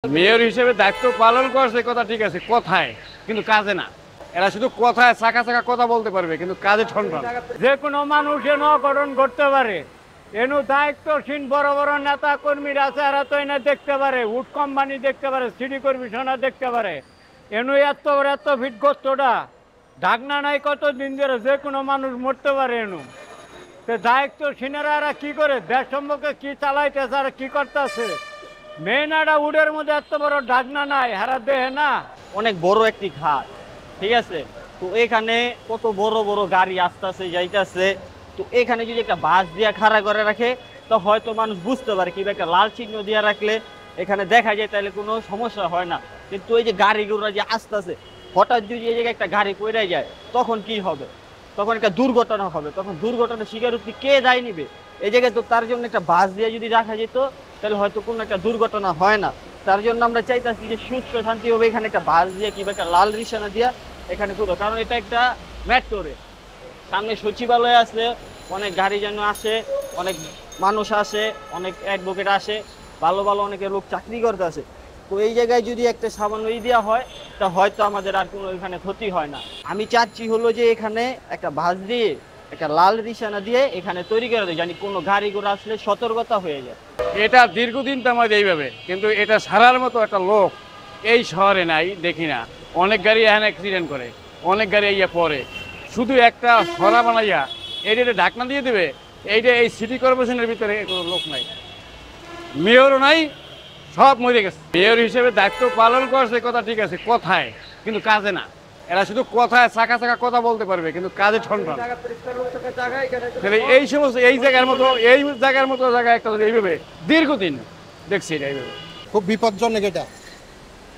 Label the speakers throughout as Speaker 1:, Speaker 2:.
Speaker 1: Mayor হিসেবে দায়িত্ব পালন করছে কথা ঠিক আছে, কথায় কিন্তু কাজে না। এরা শুধু কথায় চাকা চাকা কথা বলতে পারবে কিন্তু কাজে ঠনঠন।
Speaker 2: যে কোনো মানুষ এনে অঘটন করতে পারে। এনু দায়িত্বশীল বড় বড় নেতা কর্মীরা আছে, এরা তো এনে দেখতে পারে, উড কোম্পানি দেখতে পারে, সিটি কর্পোরেশন দেখতে পারে। এনু এত ফিট গস্তটা ঢাকনা নাই কত দিন ধরে, যে কোনো মানুষ মরতে পারে। এনু তো দায়িত্বশীলেরা এরা কি করে, দেশ সম্পর্কে কি চালাইতেছে আর কি করতেছে। মেন একটা উডের মধ্যে এত বড় ঢাকনা নাই, হারা দেহে না।
Speaker 3: অনেক বড় একটি ঘাট, ঠিক আছে। তো এখানে কত বড় বড় গাড়ি আসতেছে যাইতেছে। তো এখানে যদি একটা বাস দিয়ে খাড়া করে রাখে তো হয়তো মানুষ বুঝতে পারে, কিংবা একটা লাল চিহ্ন দিয়ে রাখলে এখানে দেখা যায়, তাহলে কোনো সমস্যা হয় না। কিন্তু এই যে গাড়িগুলো যে আসতেছে, হঠাৎ যদি এই জায়গায় একটা গাড়ি পড়ে যায় তখন কি হবে? তখন একটা দুর্ঘটনা হবে। তখন দুর্ঘটনা স্বীকারোক্তি কে দায় নিবে? এই জায়গায় তো তার জন্য একটা বাস দিয়ে যদি রাখা যেত তাহলে হয়তো কোনো একটা দুর্ঘটনা হয় না। তার জন্য আমরা চাইতেছি যে সুস্থ শান্তি হবে এখানে একটা বাস দিয়ে কিংবা একটা লাল রিক্সা দিয়া এখানে করবো। কারণ এটা একটা মেট্রোরে সামনে সচিবালয় আছে, অনেক গাড়ি যেন আসে, অনেক মানুষ আসে, অনেক অ্যাডভোকেট আসে, ভালো ভালো অনেকে লোক চাকরি করতে আসে। তো এই জায়গায় যদি একটা সামান্য দেওয়া হয় তা হয়তো আমাদের আর কোনো এখানে ক্ষতি হয় না। আমি চাচ্ছি হলো যে এখানে একটা বাস দিয়ে একটা লাল রিক্সা দিয়ে এখানে তৈরি করে দেয়, জানি কোনো গাড়ি ঘোড়া আসলে সতর্কতা হয়ে যায়।
Speaker 1: এটা দীর্ঘদিন তো আমাদের এইভাবে, কিন্তু এটা সারার মতো একটা লোক এই শহরে নাই, দেখি না। অনেক গাড়ি এখানে অ্যাক্সিডেন্ট করে, অনেক গাড়ি ইয়ে পরে। শুধু একটা সরা বানাইয়া এইটা ঢাকনা দিয়ে দেবে, এইটা এই সিটি কর্পোরেশনের ভিতরে কোনো লোক নাই, মেয়রও নাই, সব মরে গেছে। মেয়র হিসেবে দায়িত্ব পালন করছে কথা ঠিক আছে, কথায় কিন্তু কাজে না। এরা শুধু কথায় চাকা চাকা কথা বলতে পারবে কিন্তু কাজে ঠনঠন। এই সমস্ত এই জায়গার মতো জায়গায় একটা এইভাবে দীর্ঘদিন দেখছি এটা এইভাবে।
Speaker 4: খুব বিপজ্জনক এটা।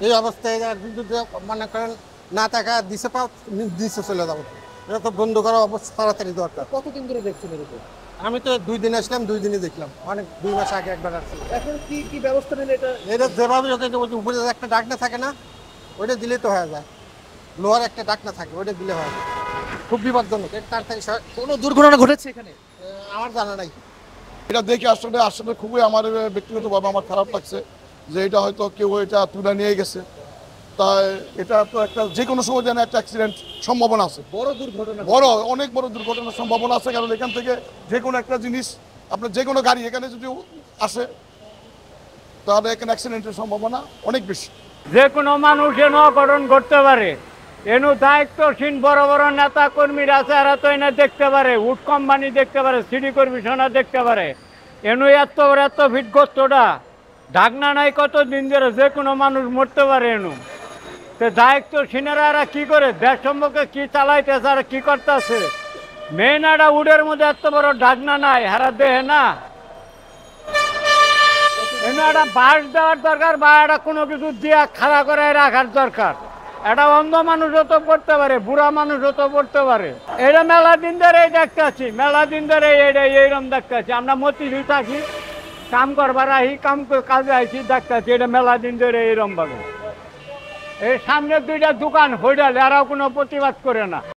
Speaker 4: এই অবস্থায় যদি মনে করেন না টাকা দিছে পাও, দিছে চলে যাবো। এটা তো বন্ধ করার অবস্থা তাড়াতাড়ি দরকার।
Speaker 5: কতদিন ধরে দেখছেন এরকম?
Speaker 4: আমি তো 2 দিন আসলাম, 2 দিনই দেখলাম। অনেক 2 মাস আগে একবার আসছি।
Speaker 5: এখন কি ব্যবস্থা নিলে
Speaker 4: এটা যেভাবে উপরে একটা ডাকনা থাকে না, ওইটা দিলে তো হয়ে যায়। লোহার একটা ডাকনা থাকে, ওইটা দিলে হয়। খুব বিপজ্জনক। এর তাড়াতাড়ি
Speaker 5: কোনো দুর্ঘটনা ঘটেছে এখানে?
Speaker 4: আমার জানা নাই।
Speaker 6: এটা দেখে আসলে খুবই আমার ব্যক্তিগতভাবে আমার খারাপ লাগছে যে এটা হয়তো কেউ এটা তুলে নিয়ে গেছে। তাই এটা তো একটা যে কোনো সময় যেন একটা অ্যাক্সিডেন্ট সম্ভাবনা আছে,
Speaker 5: বড় দুর্ঘটনা,
Speaker 6: অনেক বড় দুর্ঘটনার সম্ভাবনা আছে। কারণ এখান থেকে যে কোনো একটা জিনিস, আপনার যে কোনো গাড়ি এখানে যদি আসে তাহলে এখানে অ্যাক্সিডেন্টের সম্ভাবনা অনেক বেশি।
Speaker 2: যে কোনো মানুষ এনে অঘটন করতে পারে। এনু দায়িত্বশীল বড় বড় নেতা কর্মীরা আছে, এরা তো এনে দেখতে পারে, উড কোম্পানি দেখতে পারে, সিটি কর্পোরেশন দেখতে পারে। এনু এত ফিট গস্তটা ঢাকনা নাই কত দিন ধরে, যে কোনো মানুষ মরতে পারে। এনু তো দায়িত্বশীলেরা এরা কি করে, দেশ সম্পর্কে কি চালাইতেছে আর কি করতেছে। মেন একটা উডের মধ্যে এত বড় ঢাকনা নাই, হারা দেহে না। এমনি একটা বাস দেওয়ার দরকার, বা একটা কোনো কিছু দিয়া খাড়া করে রাখার দরকার। একটা অন্ধ মানুষও তো পড়তে পারে, বুড়া মানুষও তো পড়তে পারে। এটা মেলা দিন ধরে এই দেখতে আছি, মেলা দিন ধরে এইরকম দেখতে আছি। আমরা মতিঝিল থাকি, কাম করবার আহি, কাজে আইছি, দেখতে আছি এটা মেলা দিন ধরে এইরকম ভাবে। এই সামনে 2টা দোকান হইডাল, এরাও কোনো প্রতিবাদ করে না।